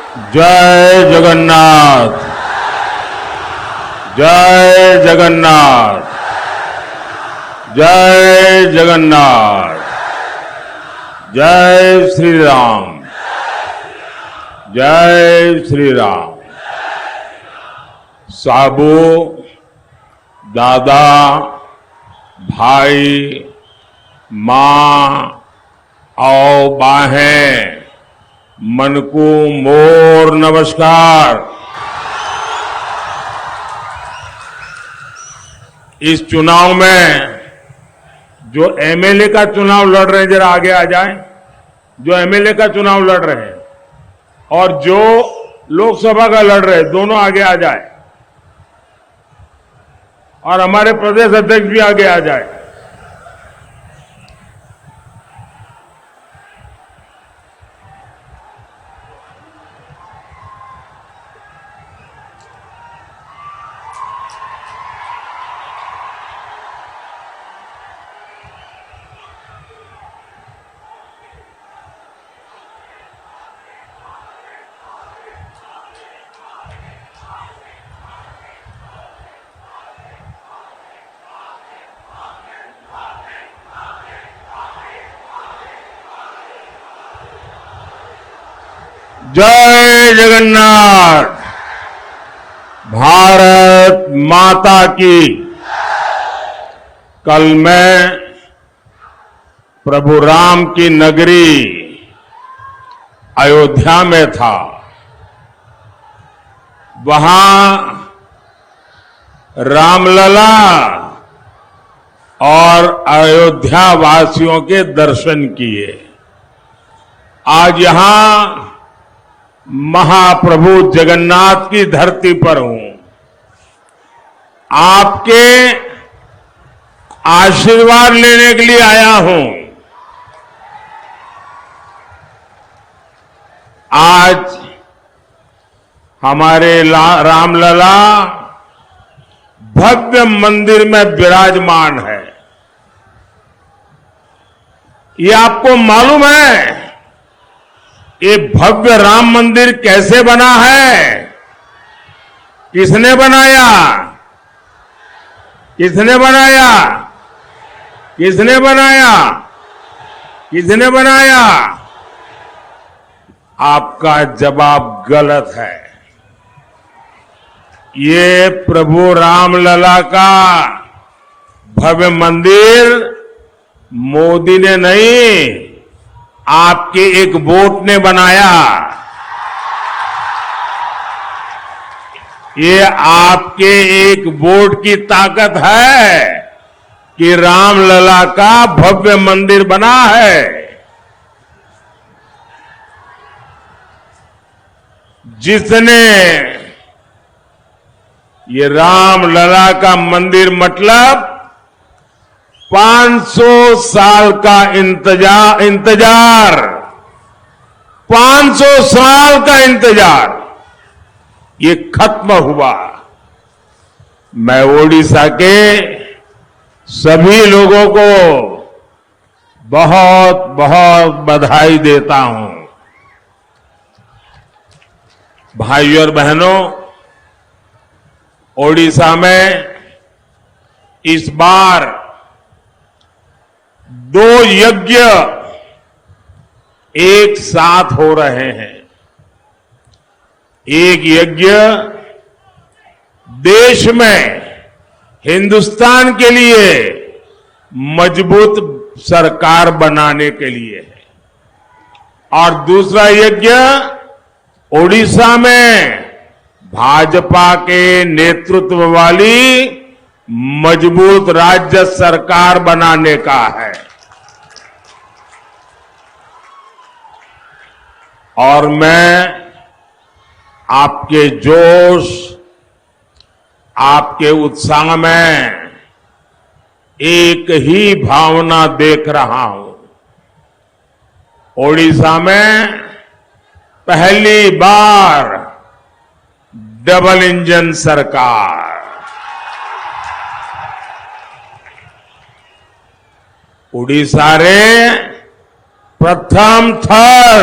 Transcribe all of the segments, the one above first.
जय जगन्नाथ। जय जगन्नाथ। जय जगन्नाथ। जय श्री राम। जय श्री राम। साबू, दादा, भाई, मां और बाहें, मनकू मोर नमस्कार। इस चुनाव में जो एमएलए का चुनाव लड़ रहे हैं, जरा आगे आ जाएं। जो एमएलए का चुनाव लड़ रहे हैं और जो लोकसभा का लड़ रहे हैं, दोनों आगे आ जाए। और हमारे प्रदेश अध्यक्ष भी आगे आ जाए। जय जगन्नाथ। भारत माता की। कल मैं प्रभु राम की नगरी अयोध्या में था। वहां रामलला और अयोध्या वासियों के दर्शन किए। आज यहां महाप्रभु जगन्नाथ की धरती पर हूं। आपके आशीर्वाद लेने के लिए आया हूं। आज हमारे रामलला भव्य मंदिर में विराजमान है। ये आपको मालूम है ये भव्य राम मंदिर कैसे बना है? किसने बनाया? किसने बनाया? किसने बनाया? किसने बनाया? आपका जवाब गलत है। ये प्रभु रामलला का भव्य मंदिर मोदी ने नहीं, आपके एक वोट ने बनाया। ये आपके एक वोट की ताकत है कि रामलला का भव्य मंदिर बना है। जिसने ये रामलला का मंदिर मतलब 500 साल का इंतजार 500 साल का इंतजार ये खत्म हुआ। मैं ओडिशा के सभी लोगों को बहुत बहुत बधाई देता हूं। भाइयों और बहनों, ओडिशा में इस बार 2 यज्ञ एक साथ हो रहे हैं। एक यज्ञ देश में हिंदुस्तान के लिए मजबूत सरकार बनाने के लिए है और दूसरा यज्ञ ओडिशा में भाजपा के नेतृत्व वाली मजबूत राज्य सरकार बनाने का है। और मैं आपके जोश, आपके उत्साह में एक ही भावना देख रहा हूं। ओडिशा में पहली बार डबल इंजन सरकार, ओडिशा रे प्रथम थर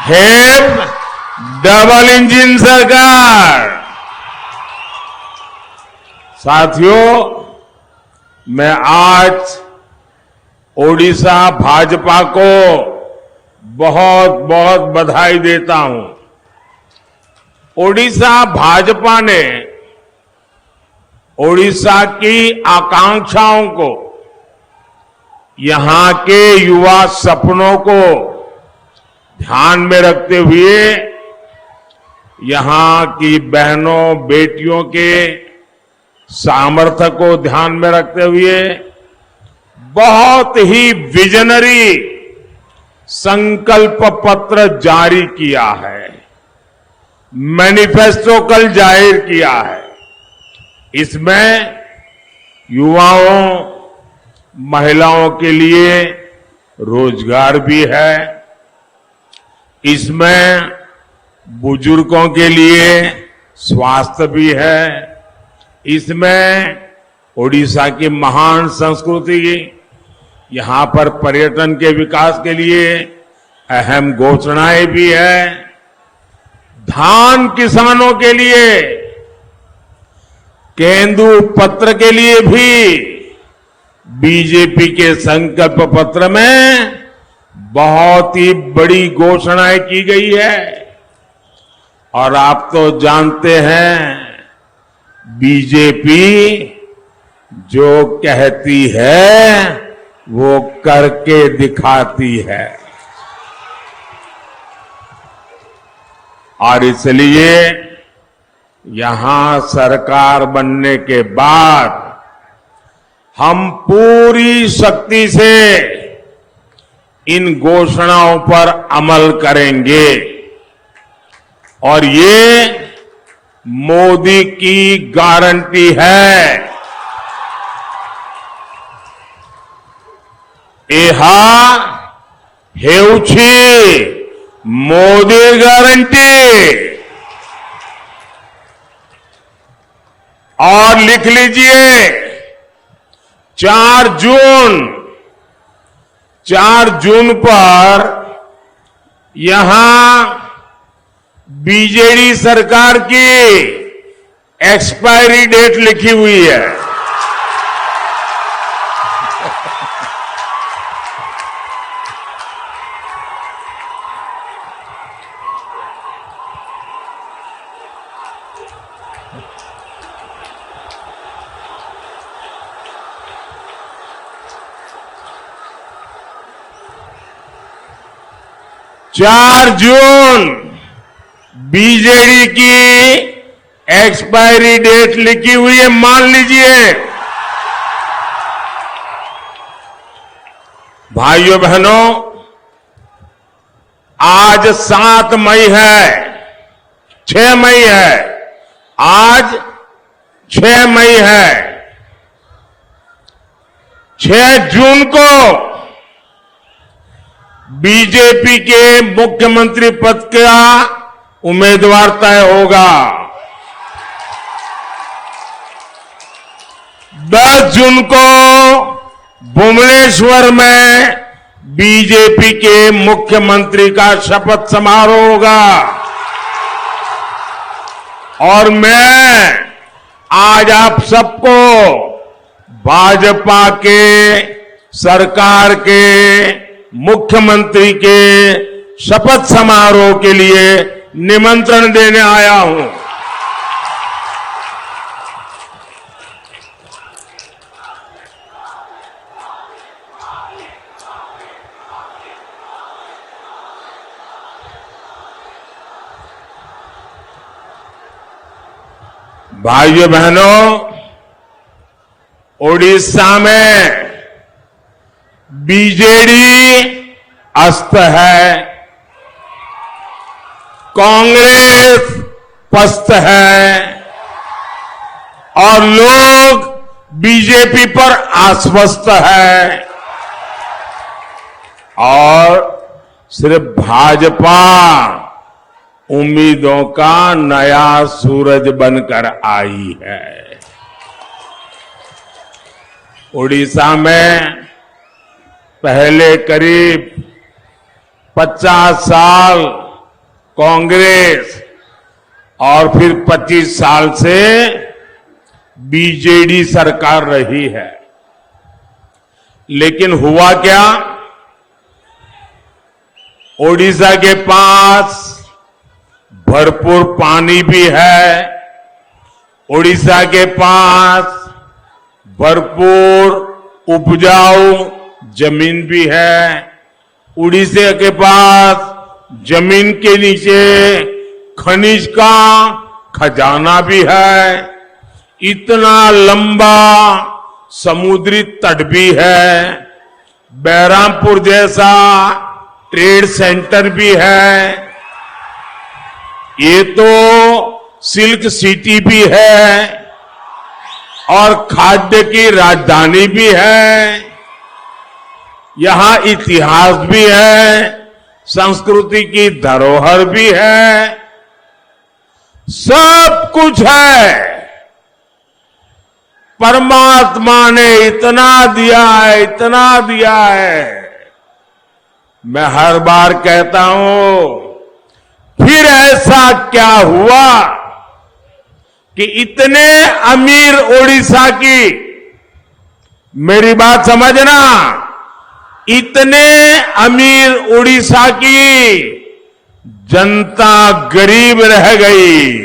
हेब डबल इंजन सरकार। साथियों, मैं आज ओडिशा भाजपा को बहुत बहुत बधाई देता हूं। ओडिशा भाजपा ने ओडिशा की आकांक्षाओं को, यहां के युवा सपनों को ध्यान में रखते हुए, यहां की बहनों बेटियों के सामर्थ्य को ध्यान में रखते हुए बहुत ही विजनरी संकल्प पत्र जारी किया है, मैनिफेस्टो कल जाहिर किया है। इसमें युवाओं, महिलाओं के लिए रोजगार भी है, इसमें बुजुर्गों के लिए स्वास्थ्य भी है, इसमें ओडिशा की महान संस्कृति, यहां पर पर्यटन के विकास के लिए अहम घोषणाएं भी है। धान किसानों के लिए, केंदु पत्र के लिए भी बीजेपी के संकल्प पत्र में बहुत ही बड़ी घोषणाएं की गई है। और आप तो जानते हैं, बीजेपी जो कहती है वो करके दिखाती है। और इसलिए यहां सरकार बनने के बाद हम पूरी शक्ति से इन घोषणाओं पर अमल करेंगे। और ये मोदी की गारंटी है। ଏହା ହେଉଛି मोदी गारंटी। और लिख लीजिए, 4 जून पर यहां बीजेडी सरकार की एक्सपायरी डेट लिखी हुई है। चार जून बीजेडी की एक्सपायरी डेट लिखी हुई है, मान लीजिए। भाइयों बहनों, आज 7 मई है, 6 मई है, आज 6 मई है। 6 जून को बीजेपी के मुख्यमंत्री पद का उम्मीदवार तय होगा। 10 जून को भुवनेश्वर में बीजेपी के मुख्यमंत्री का शपथ समारोह होगा। और मैं आज आप सबको भाजपा के सरकार के मुख्यमंत्री के शपथ समारोह के लिए निमंत्रण देने आया हूं। भाइयों बहनों, ओडिशा में बीजेडी अस्त है, कांग्रेस पस्त है और लोग बीजेपी पर आश्वस्त है। और सिर्फ भाजपा उम्मीदों का नया सूरज बनकर आई है। ओडिशा में पहले करीब 50 साल कांग्रेस और फिर 25 साल से बीजेडी सरकार रही है। लेकिन हुआ क्या? ओडिशा के पास भरपूर पानी भी है, ओडिशा के पास भरपूर उपजाऊ जमीन भी है, उड़ीसा के पास जमीन के नीचे खनिज का खजाना भी है, इतना लंबा समुद्री तट भी है, बहरामपुर जैसा ट्रेड सेंटर भी है, ये तो सिल्क सिटी भी है और खाद्य की राजधानी भी है, यहां इतिहास भी है, संस्कृति की धरोहर भी है, सब कुछ है। परमात्मा ने इतना दिया है, इतना दिया है। मैं हर बार कहता हूं, फिर ऐसा क्या हुआ कि इतने अमीर ओडिशा की, मेरी बात समझना, इतने अमीर उड़ीसा की जनता गरीब रह गई।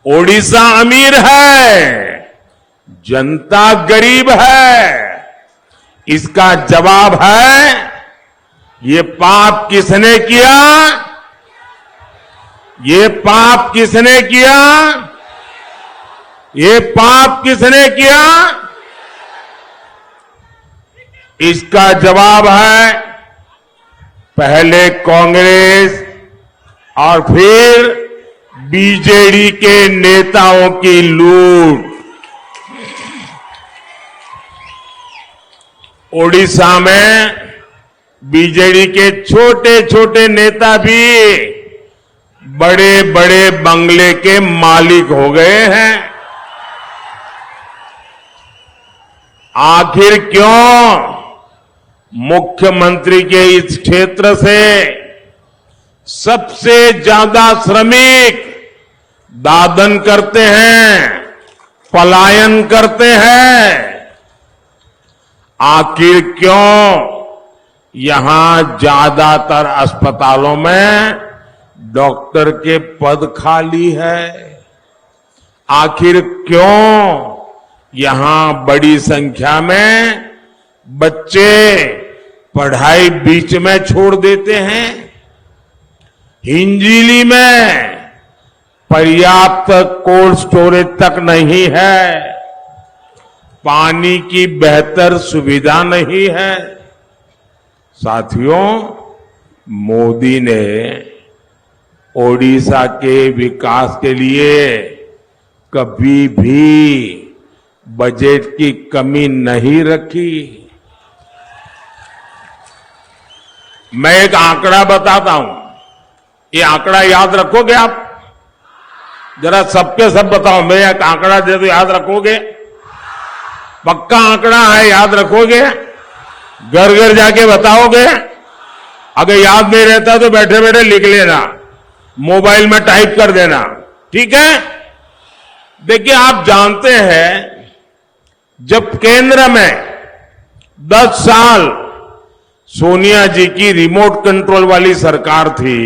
ओडिशा अमीर है, जनता गरीब है। इसका जवाब है, ये पाप किसने किया? ये पाप किसने किया? ये पाप किसने किया? इसका जवाब है, पहले कांग्रेस और फिर बीजेडी के नेताओं की लूट। ओडिशा में बीजेडी के छोटे छोटे नेता भी बड़े बड़े बंगले के मालिक हो गए हैं। आखिर क्यों? मुख्यमंत्री के इस क्षेत्र से सबसे ज्यादा श्रमिक दादन करते हैं, पलायन करते हैं। आखिर क्यों? यहां ज्यादातर अस्पतालों में डॉक्टर के पद खाली है। आखिर क्यों? यहां बड़ी संख्या में बच्चे पढ़ाई बीच में छोड़ देते हैं। हिंजीली में पर्याप्त कोल्ड स्टोरेज तक नहीं है, पानी की बेहतर सुविधा नहीं है। साथियों, मोदी ने ओडिशा के विकास के लिए कभी भी बजट की कमी नहीं रखी। मैं एक आंकड़ा बताता हूं, ये आंकड़ा याद रखोगे आप? जरा सबके सब बताओ, मैं एक आंकड़ा दे दो, याद रखोगे? पक्का आंकड़ा है, याद रखोगे? घर घर जाके बताओगे? अगर याद नहीं रहता तो बैठे बैठे लिख लेना, मोबाइल में टाइप कर देना, ठीक है? देखिए, आप जानते हैं, जब केंद्र में 10 साल सोनिया जी की रिमोट कंट्रोल वाली सरकार थी,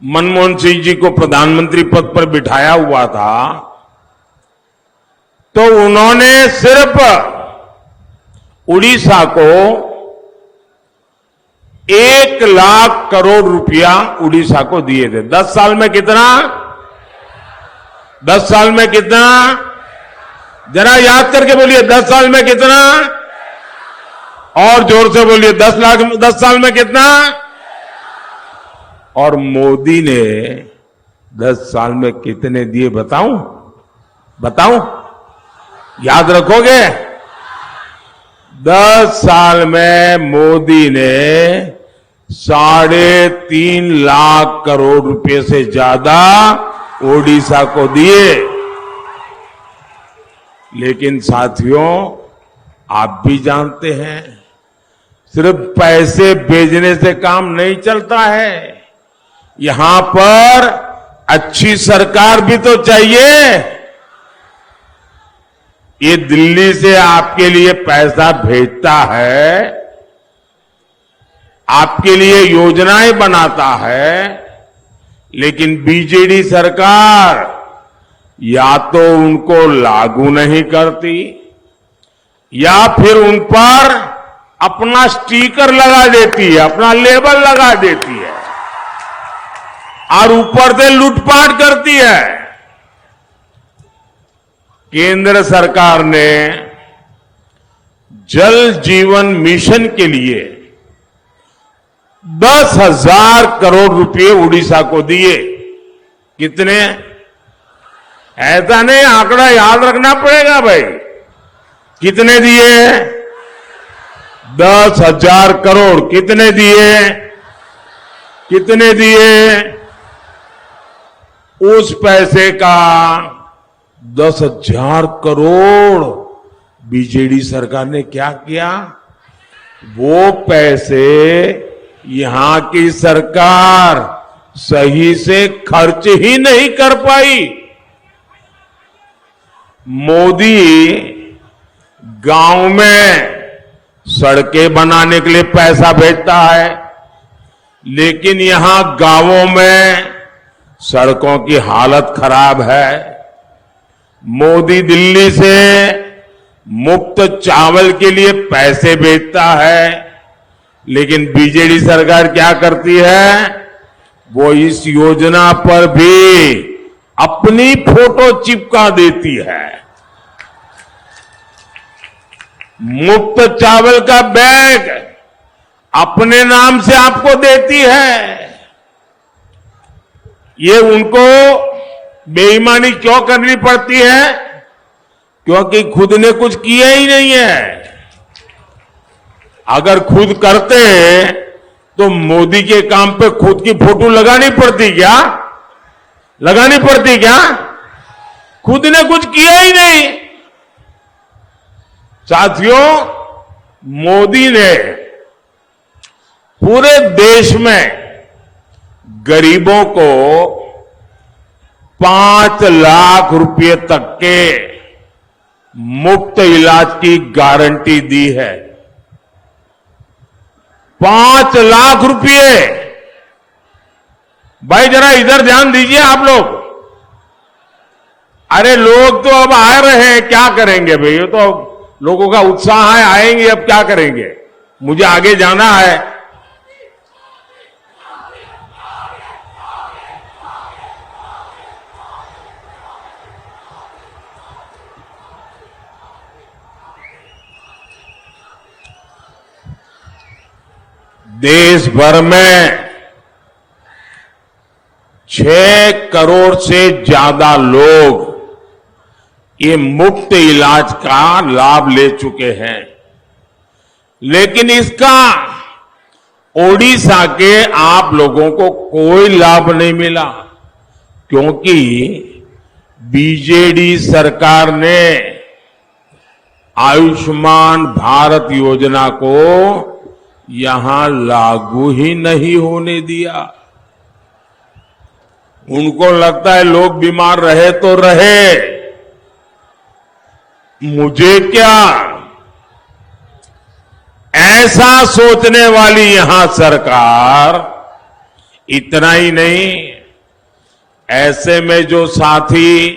मनमोहन सिंह जी को प्रधानमंत्री पद पर बिठाया हुआ था, तो उन्होंने सिर्फ उड़ीसा को 1 लाख करोड़ रुपया उड़ीसा को दिए थे। 10 साल में कितना? 10 साल में कितना? जरा याद करके बोलिए, 10 साल में कितना? और जोर से बोलिए, 10 साल में कितना? और मोदी ने 10 साल में कितने दिए बताऊं? बताऊं? याद रखोगे? 10 साल में मोदी ने 3.5 लाख करोड़ रुपए से ज्यादा ओडिशा को दिए। लेकिन साथियों, आप भी जानते हैं, सिर्फ पैसे भेजने से काम नहीं चलता है, यहां पर अच्छी सरकार भी तो चाहिए। ये दिल्ली से आपके लिए पैसा भेजता है, आपके लिए योजनाएं बनाता है, लेकिन बीजेडी सरकार या तो उनको लागू नहीं करती या फिर उन पर अपना स्टिकर लगा देती है, अपना लेबल लगा देती है और ऊपर से लूटपाट करती है। केंद्र सरकार ने जल जीवन मिशन के लिए 10,000 करोड़ रुपए उड़ीसा को दिए। कितने? ऐसा नहीं, आंकड़ा याद रखना पड़ेगा भाई। कितने दिए? 10,000 करोड़। कितने दिए? कितने दिए? उस पैसे का 10,000 करोड़ बीजेडी सरकार ने क्या किया? वो पैसे यहां की सरकार सही से खर्च ही नहीं कर पाई। मोदी गांव में सड़कें बनाने के लिए पैसा भेजता है, लेकिन यहां गांवों में सड़कों की हालत खराब है। मोदी दिल्ली से मुफ्त चावल के लिए पैसे भेजता है, लेकिन बीजेडी सरकार क्या करती है? वो इस योजना पर भी अपनी फोटो चिपका देती है। मुफ्त चावल का बैग अपने नाम से आपको देती है। ये उनको बेईमानी क्यों करनी पड़ती है? क्योंकि खुद ने कुछ किया ही नहीं है। अगर खुद करते तो मोदी के काम पे खुद की फोटो लगानी पड़ती क्या? लगानी पड़ती क्या? खुद ने कुछ किया ही नहीं। साथियों, मोदी ने पूरे देश में गरीबों को 5 लाख रुपए तक के मुफ्त इलाज की गारंटी दी है। 5 लाख रुपए। भाई जरा इधर ध्यान दीजिए आप लोग। अरे लोग तो अब आ रहे हैं, क्या करेंगे भाई? ये तो लोगों का उत्साह है, आएंगे, अब क्या करेंगे? मुझे आगे जाना है। देश भर में 6 करोड़ से ज्यादा लोग ये मुफ्त इलाज का लाभ ले चुके हैं, लेकिन इसका ओडिशा के आप लोगों को कोई लाभ नहीं मिला, क्योंकि बीजेडी सरकार ने आयुष्मान भारत योजना को यहां लागू ही नहीं होने दिया। उनको लगता है लोग बीमार रहे तो रहे, मुझे क्या। ऐसा सोचने वाली यहां सरकार। इतना ही नहीं, ऐसे में जो साथी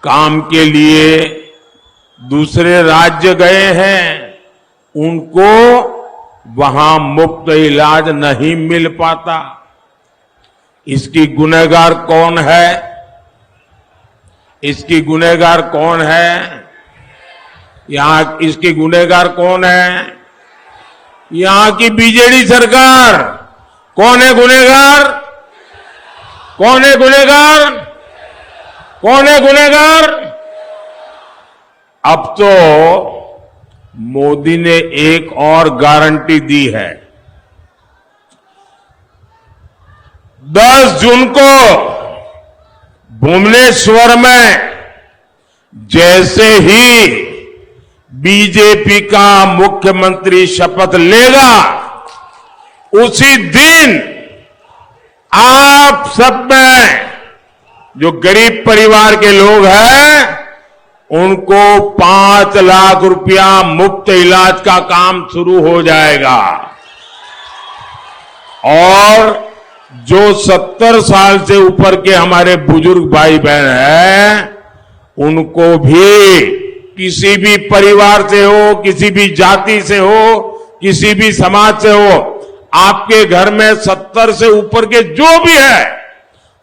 काम के लिए दूसरे राज्य गए हैं, उनको वहां मुफ्त इलाज नहीं मिल पाता। इसकी गुनहगार कौन है? इसकी गुनहगार कौन है? यहां इसकी गुनहगार कौन है? यहां की बीजेडी सरकार। कौन है गुनहगार? कौन है गुनहगार? कौन है गुनहगार? अब तो मोदी ने एक और गारंटी दी है। 10 जून को भुवनेश्वर में जैसे ही बीजेपी का मुख्यमंत्री शपथ लेगा, उसी दिन आप सब में जो गरीब परिवार के लोग हैं उनको 5 लाख रुपया मुफ्त इलाज का काम शुरू हो जाएगा। और जो 70 साल से ऊपर के हमारे बुजुर्ग भाई बहन हैं, उनको भी किसी भी परिवार से हो, किसी भी जाति से हो, किसी भी समाज से हो, आपके घर में 70 से ऊपर के जो भी है,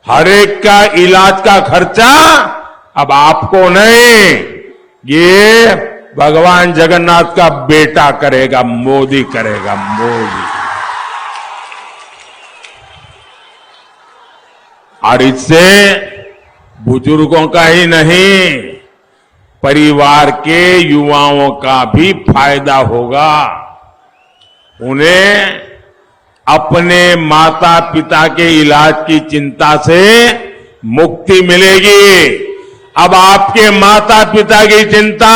हर एक का इलाज का खर्चा अब आपको नहीं, ये भगवान जगन्नाथ का बेटा करेगा, मोदी करेगा, मोदी। और इससे बुजुर्गों का ही नहीं, परिवार के युवाओं का भी फायदा होगा। उन्हें अपने माता पिता के इलाज की चिंता से मुक्ति मिलेगी। अब आपके माता पिता की चिंता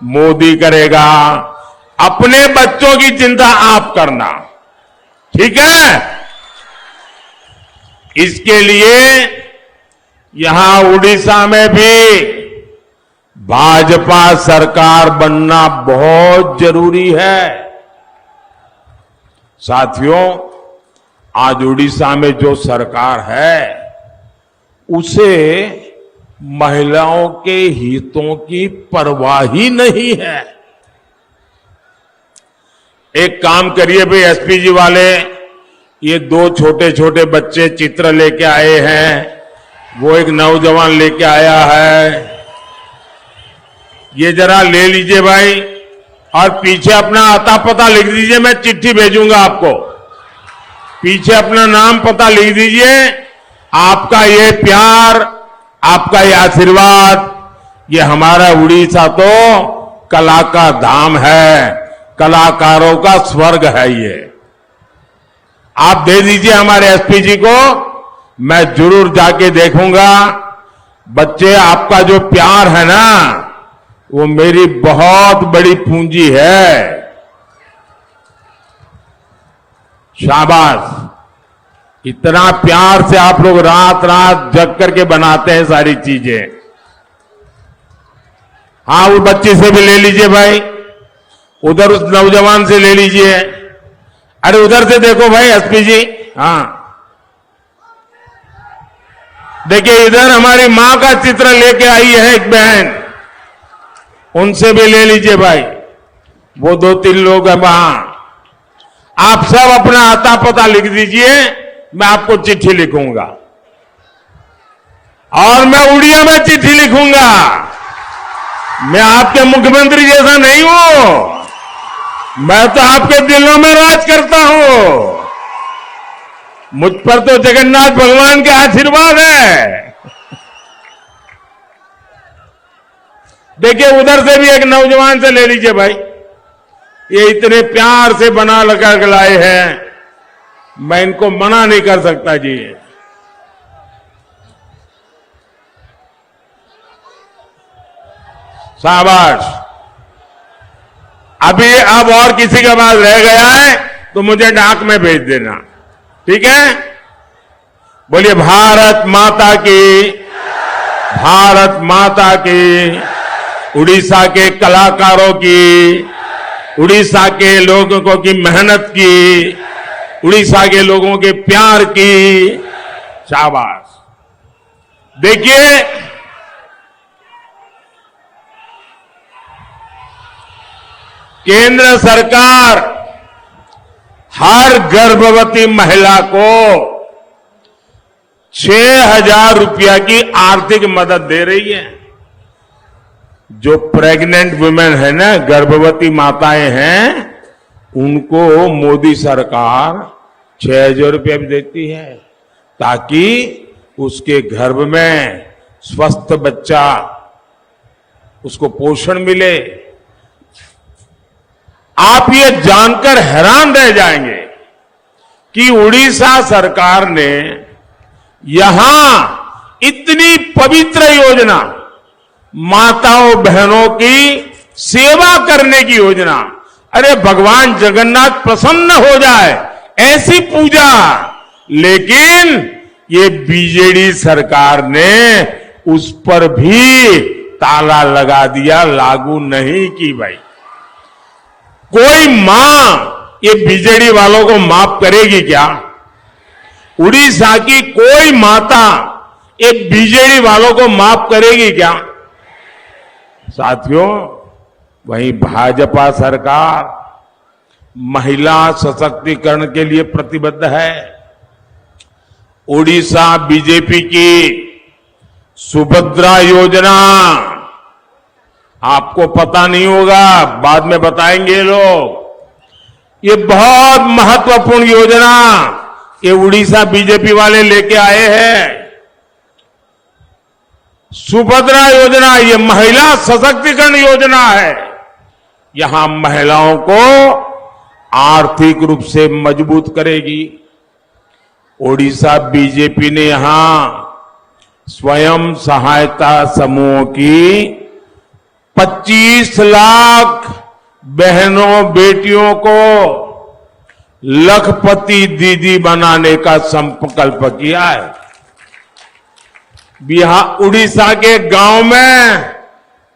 मोदी करेगा, अपने बच्चों की चिंता आप करना, ठीक है? इसके लिए यहां उड़ीसा में भी भाजपा सरकार बनना बहुत जरूरी है। साथियों, आज उड़ीसा में जो सरकार है उसे महिलाओं के हितों की परवाह ही नहीं है। एक काम करिए भाई, एसपीजी वाले, ये 2 छोटे छोटे बच्चे चित्र लेके आए हैं, वो एक नौजवान लेके आया है, ये जरा ले लीजिए भाई, और पीछे अपना आता पता लिख दीजिए, मैं चिट्ठी भेजूंगा आपको। पीछे अपना नाम पता लिख दीजिए। आपका ये प्यार, आपका ये आशीर्वाद, ये हमारा उड़ीसा तो कला का धाम है, कलाकारों का स्वर्ग है। ये आप दे दीजिए हमारे एसपीजी को, मैं जरूर जाके देखूंगा। बच्चे, आपका जो प्यार है ना, वो मेरी बहुत बड़ी पूंजी है। शाबाश, इतना प्यार से आप लोग रात रात जग करके बनाते हैं सारी चीजें। हाँ, वो बच्ची से भी ले लीजिए भाई, उधर उस नौजवान से ले लीजिए। अरे उधर से देखो भाई एसपीजी, हाँ देखिए, इधर हमारी मां का चित्र लेके आई है एक बहन, उनसे भी ले लीजिए भाई। वो 2-3 लोग हैं वहां। आप सब अपना आता पता लिख दीजिए, मैं आपको चिट्ठी लिखूंगा, और मैं उड़िया में चिट्ठी लिखूंगा। मैं आपके मुख्यमंत्री जैसा नहीं हूं, मैं तो आपके दिलों में राज करता हूं। मुझ पर तो जगन्नाथ भगवान का आशीर्वाद है। देखिए, उधर से भी एक नौजवान से ले लीजिए भाई, ये इतने प्यार से बना लगा के लाए हैं, मैं इनको मना नहीं कर सकता जी। शाबाश। अभी अब और किसी के पास रह गया है तो मुझे डाक में भेज देना, ठीक है? बोलिए भारत माता की, भारत माता की। उड़ीसा के कलाकारों की, उड़ीसा के लोगों की मेहनत की, उड़ीसा के लोगों के प्यार की। शाबाश। देखिए, केंद्र सरकार हर गर्भवती महिला को 6,000 रुपया की आर्थिक मदद दे रही है। जो प्रेग्नेंट वुमेन है ना, गर्भवती माताएं हैं, उनको मोदी सरकार 6,000 रुपया भी देती है, ताकि उसके गर्भ में स्वस्थ बच्चा, उसको पोषण मिले। आप ये जानकर हैरान रह जाएंगे कि उड़ीसा सरकार ने यहां इतनी पवित्र योजना माताओं बहनों की सेवा करने की योजना। अरे भगवान जगन्नाथ प्रसन्न हो जाए ऐसी पूजा, लेकिन ये बीजेडी सरकार ने उस पर भी ताला लगा दिया, लागू नहीं की। भाई कोई मां ये बीजेडी वालों को माफ करेगी क्या? उड़ीसा की कोई माता ये बीजेडी वालों को माफ करेगी क्या? साथियों, वहीं भाजपा सरकार महिला सशक्तिकरण के लिए प्रतिबद्ध है। उड़ीसा बीजेपी की सुभद्रा योजना, आपको पता नहीं होगा, बाद में बताएंगे लोग, ये बहुत महत्वपूर्ण योजना ये उड़ीसा बीजेपी वाले लेके आए हैं। सुभद्रा योजना ये महिला सशक्तिकरण योजना है। यहां महिलाओं को आर्थिक रूप से मजबूत करेगी। ओडिशा बीजेपी ने यहां स्वयं सहायता समूहों की 25 लाख बहनों बेटियों को लखपति दीदी बनाने का संकल्प किया है। बिहार उड़ीसा के गांव में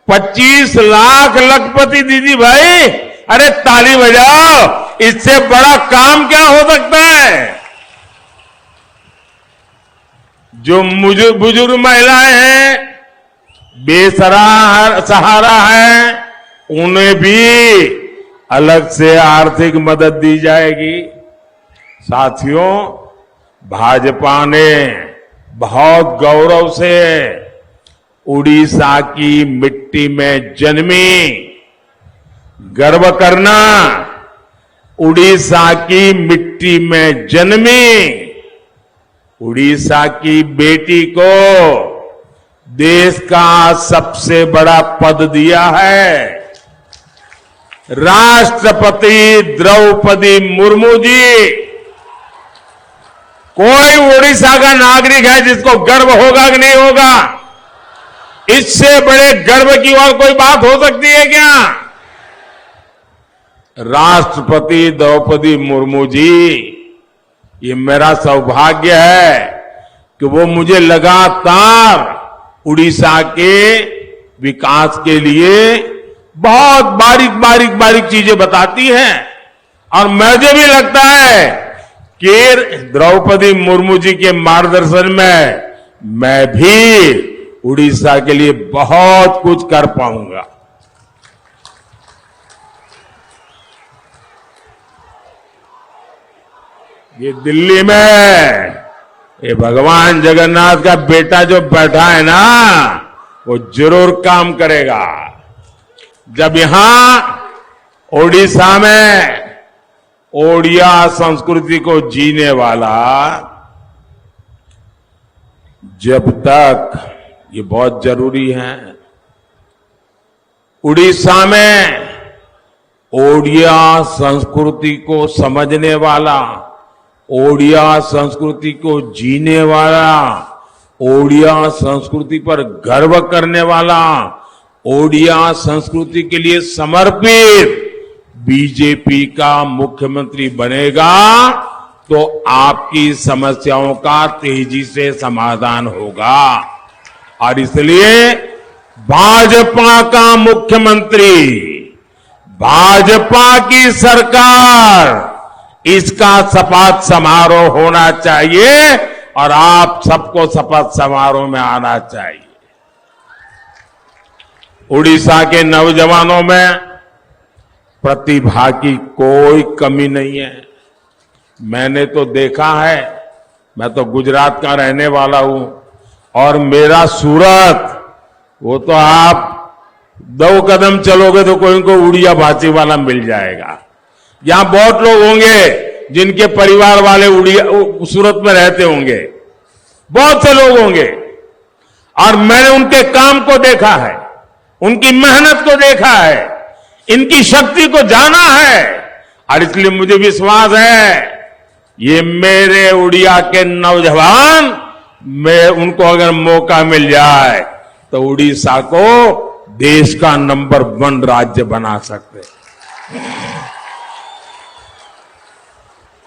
25 लाख लखपति दीदी। भाई अरे ताली बजाओ, इससे बड़ा काम क्या हो सकता है? जो बुजुर्ग महिलाएं हैं, बेसहारा हैं, उन्हें भी अलग से आर्थिक मदद दी जाएगी। साथियों, भाजपा ने बहुत गौरव से उड़ीसा की मिट्टी में जन्मी, गर्व करना, उड़ीसा की मिट्टी में जन्मी उड़ीसा की बेटी को देश का सबसे बड़ा पद दिया है। राष्ट्रपति द्रौपदी मुर्मू जी, कोई उड़ीसा का नागरिक है जिसको गर्व होगा कि नहीं होगा? इससे बड़े गर्व की और कोई बात हो सकती है क्या? राष्ट्रपति द्रौपदी मुर्मू जी, ये मेरा सौभाग्य है कि वो मुझे लगातार उड़ीसा के विकास के लिए बहुत बारीक चीजें बताती हैं। और मुझे भी लगता है कि द्रौपदी मुर्मू जी के मार्गदर्शन में मैं भी उड़ीसा के लिए बहुत कुछ कर पाऊंगा। ये दिल्ली में ये भगवान जगन्नाथ का बेटा जो बैठा है ना, वो जरूर काम करेगा। जब यहां ओडिशा में ओडिया संस्कृति को जीने वाला, जब तक ये बहुत जरूरी है, उड़ीसा में ओडिया संस्कृति को समझने वाला, ओडिया संस्कृति को जीने वाला, ओडिया संस्कृति पर गर्व करने वाला, ओडिया संस्कृति के लिए समर्पित बीजेपी का मुख्यमंत्री बनेगा तो आपकी समस्याओं का तेजी से समाधान होगा। और इसलिए भाजपा का मुख्यमंत्री, भाजपा की सरकार, इसका शपथ समारोह होना चाहिए और आप सबको शपथ समारोह में आना चाहिए। उड़ीसा के नौजवानों में प्रतिभा की कोई कमी नहीं है। मैंने तो देखा है, मैं तो गुजरात का रहने वाला हूं और मेरा सूरत, वो तो आप 2 कदम चलोगे तो कोई को उड़िया भाषी वाला मिल जाएगा। यहां बहुत लोग होंगे जिनके परिवार वाले उड़िया सूरत में रहते होंगे, बहुत से लोग होंगे, और मैंने उनके काम को देखा है, उनकी मेहनत को देखा है, इनकी शक्ति को जाना है। और इसलिए मुझे विश्वास है ये मेरे उड़िया के नौजवान, मैं उनको अगर मौका मिल जाए तो उड़ीसा को देश का नंबर 1 राज्य बना सकते हैं।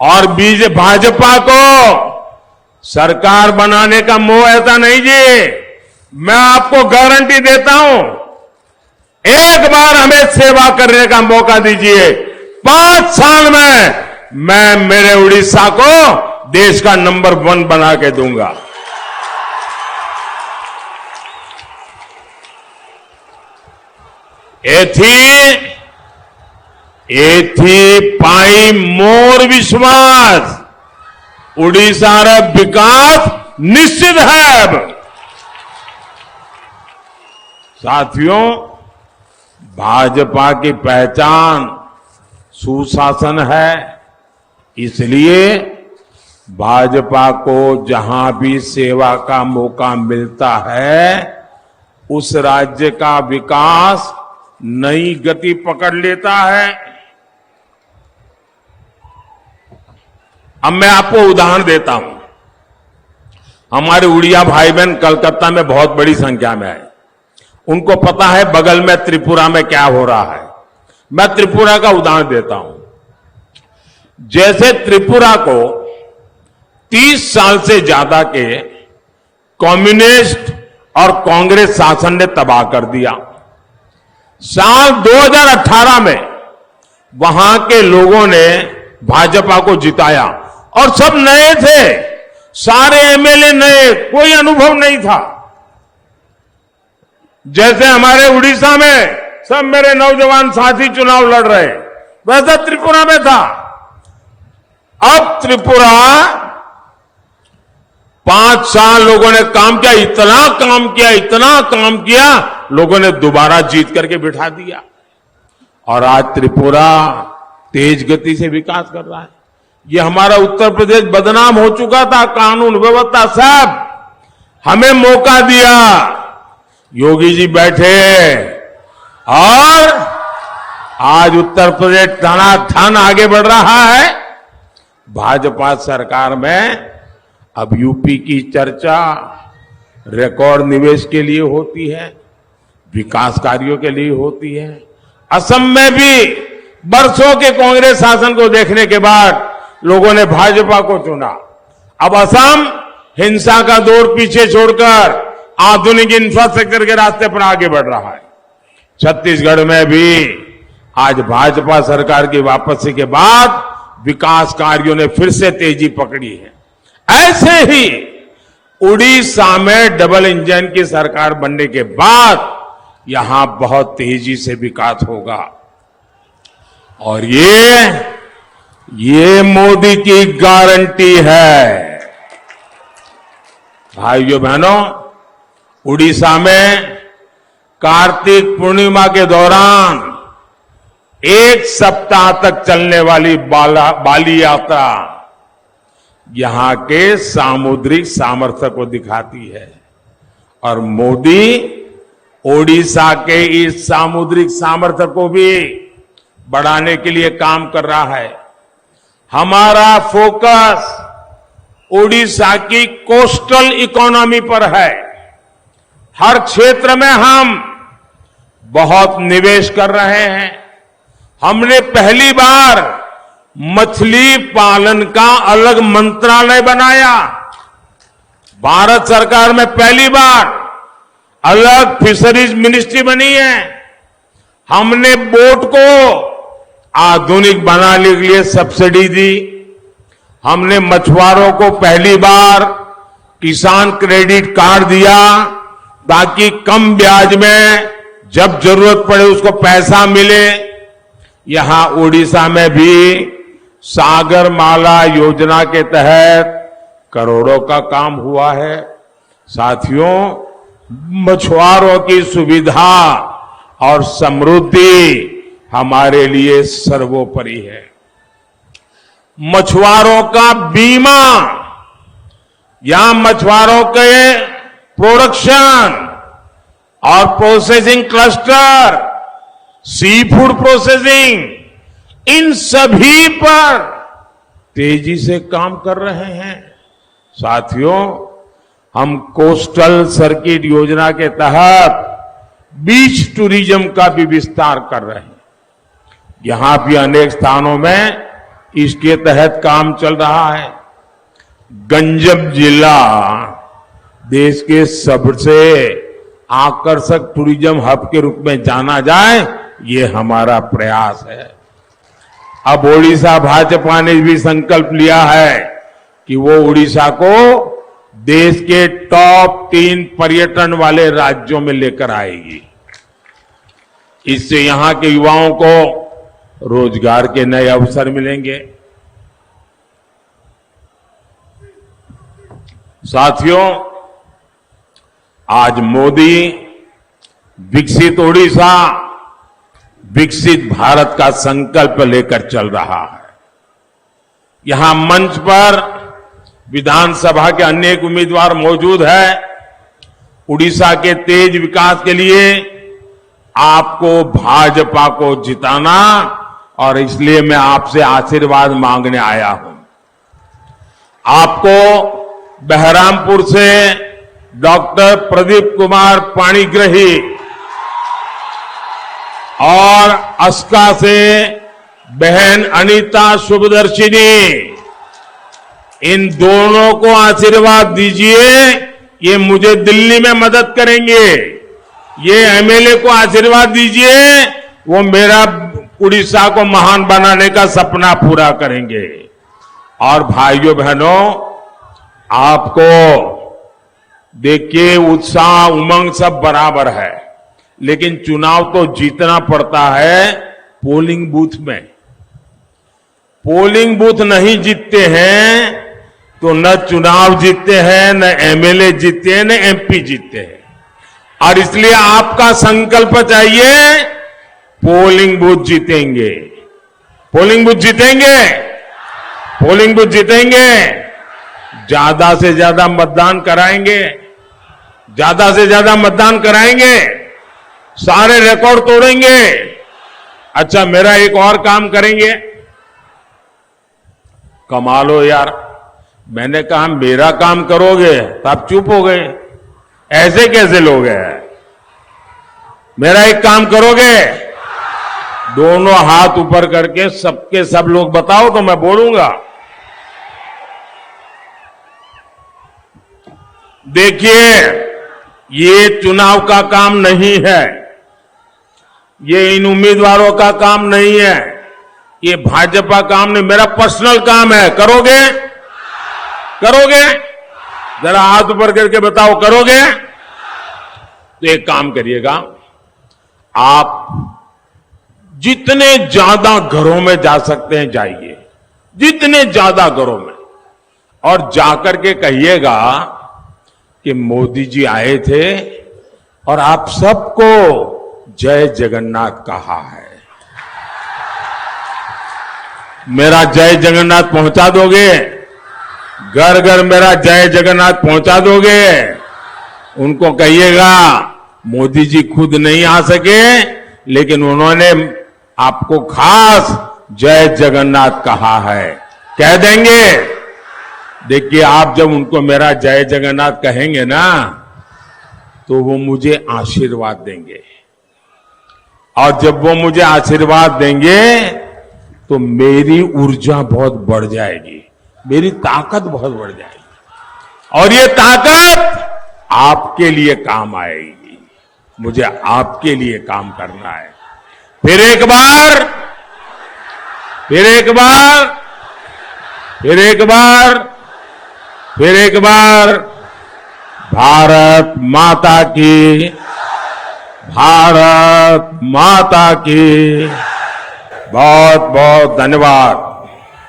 और भाजपा को सरकार बनाने का मोह ऐसा नहीं जी। मैं आपको गारंटी देता हूं, एक बार हमें सेवा करने का मौका दीजिए, 5 साल में मैं मेरे उड़ीसा को देश का नंबर 1 बना के दूंगा। एथी पाई मोर विश्वास उड़ीसा रे विकास निश्चित है। अब साथियों, भाजपा की पहचान सुशासन है, इसलिए भाजपा को जहां भी सेवा का मौका मिलता है उस राज्य का विकास नई गति पकड़ लेता है। अब मैं आपको उदाहरण देता हूं। हमारे उड़िया भाई बहन कलकत्ता में बहुत बड़ी संख्या में आए। उनको पता है बगल में त्रिपुरा में क्या हो रहा है। मैं त्रिपुरा का उदाहरण देता हूं। जैसे त्रिपुरा को 30 साल से ज्यादा के कम्युनिस्ट और कांग्रेस शासन ने तबाह कर दिया। साल 2018 में वहां के लोगों ने भाजपा को जिताया और सब नए थे, सारे एमएलए नए, कोई अनुभव नहीं था। जैसे हमारे उड़ीसा में सब मेरे नौजवान साथी चुनाव लड़ रहे, वैसा त्रिपुरा में था। अब त्रिपुरा 5 साल लोगों ने काम किया, इतना काम किया, लोगों ने दोबारा जीत करके बिठा दिया और आज त्रिपुरा तेज गति से विकास कर रहा है। ये हमारा उत्तर प्रदेश बदनाम हो चुका था, कानून व्यवस्था सब हमें मौका दिया। योगी जी बैठे और आज उत्तर प्रदेश धनाधन आगे बढ़ रहा है। भाजपा सरकार में अब यूपी की चर्चा रिकॉर्ड निवेश के लिए होती है, विकास कार्यों के लिए होती है। असम में भी बरसों के कांग्रेस शासन को देखने के बाद लोगों ने भाजपा को चुना। अब असम हिंसा का दौर पीछे छोड़कर आधुनिक इंफ्रास्ट्रक्चर के रास्ते पर आगे बढ़ रहा है। छत्तीसगढ़ में भी आज भाजपा सरकार की वापसी के बाद विकास कार्यों ने फिर से तेजी पकड़ी है। ऐसे ही उड़ीसा में डबल इंजन की सरकार बनने के बाद यहां बहुत तेजी से विकास होगा और ये मोदी की गारंटी है। भाइयों बहनों, उड़ीसा में कार्तिक पूर्णिमा के दौरान 1 सप्ताह तक चलने वाली बाली यात्रा यहां के सामुद्रिक सामर्थ्य को दिखाती है और मोदी ओडिशा के इस सामुद्रिक सामर्थ्य को भी बढ़ाने के लिए काम कर रहा है। हमारा फोकस ओडिशा की कोस्टल इकोनॉमी पर है। हर क्षेत्र में हम बहुत निवेश कर रहे हैं। हमने पहली बार मछली पालन का अलग मंत्रालय बनाया। भारत सरकार में पहली बार अलग फिशरीज मिनिस्ट्री बनी है। हमने बोट को आधुनिक बनाने के लिए सब्सिडी दी। हमने मछुआरों को पहली बार किसान क्रेडिट कार्ड दिया ताकि कम ब्याज में जब जरूरत पड़े उसको पैसा मिले। यहां उड़ीसा में भी सागर माला योजना के तहत करोड़ों का काम हुआ है। साथियों, मछुआरों की सुविधा और समृद्धि हमारे लिए सर्वोपरि है। मछुआरों का बीमा या मछुआरों के प्रोडक्शन और processing cluster, sea food processing, इन सभी पर तेजी से काम कर रहे हैं। साथियों, हम कोस्टल सर्किट योजना के तहत बीच टूरिज्म का भी विस्तार कर रहे हैं। यहां भी अनेक स्थानों में इसके तहत काम चल रहा है। गंजम जिला देश के सबसे आकर्षक टूरिज्म हब के रूप में जाना जाए, ये हमारा प्रयास है। अब ओडिशा भाजपा ने भी संकल्प लिया है कि वो उड़ीसा को देश के टॉप 3 पर्यटन वाले राज्यों में लेकर आएगी। इससे यहां के युवाओं को रोजगार के नए अवसर मिलेंगे। साथियों, आज मोदी विकसित ओडिशा, विकसित भारत का संकल्प लेकर चल रहा है। यहां मंच पर विधानसभा के अनेक उम्मीदवार मौजूद हैं। उड़ीसा के तेज विकास के लिए आपको भाजपा को जिताना, और इसलिए मैं आपसे आशीर्वाद मांगने आया हूं। आपको बहरामपुर से डॉक्टर प्रदीप कुमार पाणिग्राही और अस्का से बहन अनीता शुभदर्शिनी, इन दोनों को आशीर्वाद दीजिए, ये मुझे दिल्ली में मदद करेंगे। ये एमएलए को आशीर्वाद दीजिए, वो मेरा उड़ीसा को महान बनाने का सपना पूरा करेंगे। और भाइयों बहनों, आपको देखिए उत्साह उमंग सब बराबर है, लेकिन चुनाव तो जीतना पड़ता है पोलिंग बूथ में। पोलिंग बूथ नहीं जीतते हैं तो न चुनाव जीतते हैं, न एमएलए जीतते हैं, न एमपी जीतते हैं। और इसलिए आपका संकल्प चाहिए, पोलिंग बूथ जीतेंगे, पोलिंग बूथ जीतेंगे, पोलिंग बूथ जीतेंगे। ज्यादा से ज्यादा मतदान कराएंगे, ज्यादा से ज्यादा मतदान कराएंगे, सारे रिकॉर्ड तोड़ेंगे। अच्छा, मेरा एक और काम करेंगे। कमाल हो यार, मैंने कहा मेरा काम करोगे तो आप चुप हो गए। ऐसे कैसे लोग हैं? मेरा एक काम करोगे? दोनों हाथ ऊपर करके सबके सब लोग बताओ तो मैं बोलूंगा। देखिए, ये चुनाव का काम नहीं है, ये इन उम्मीदवारों का काम नहीं है, ये भाजपा काम नहीं, मेरा पर्सनल काम है। करोगे? करोगे? जरा हाथ ऊपर करके बताओ, करोगे? तो एक काम करिएगा, आप जितने ज्यादा घरों में जा सकते हैं जाइए, जितने ज्यादा घरों में, और जाकर के कहिएगा कि मोदी जी आए थे और आप सबको जय जगन्नाथ कहा है। मेरा जय जगन्नाथ पहुंचा दोगे? घर घर मेरा जय जगन्नाथ पहुंचा दोगे? उनको कहिएगा मोदी जी खुद नहीं आ सके, लेकिन उन्होंने आपको खास जय जगन्नाथ कहा है। कह देंगे? देखिए, आप जब उनको मेरा जय जगन्नाथ कहेंगे ना, तो वो मुझे आशीर्वाद देंगे, और जब वो मुझे आशीर्वाद देंगे तो मेरी ऊर्जा बहुत बढ़ जाएगी, मेरी ताकत बहुत बढ़ जाएगी, और ये ताकत आपके लिए काम आएगी। मुझे आपके लिए काम करना है। फिर एक बार, फिर एक बार, फिर एक बार, फिर एक बार, भारत माता की, भारत माता की। बहुत बहुत धन्यवाद।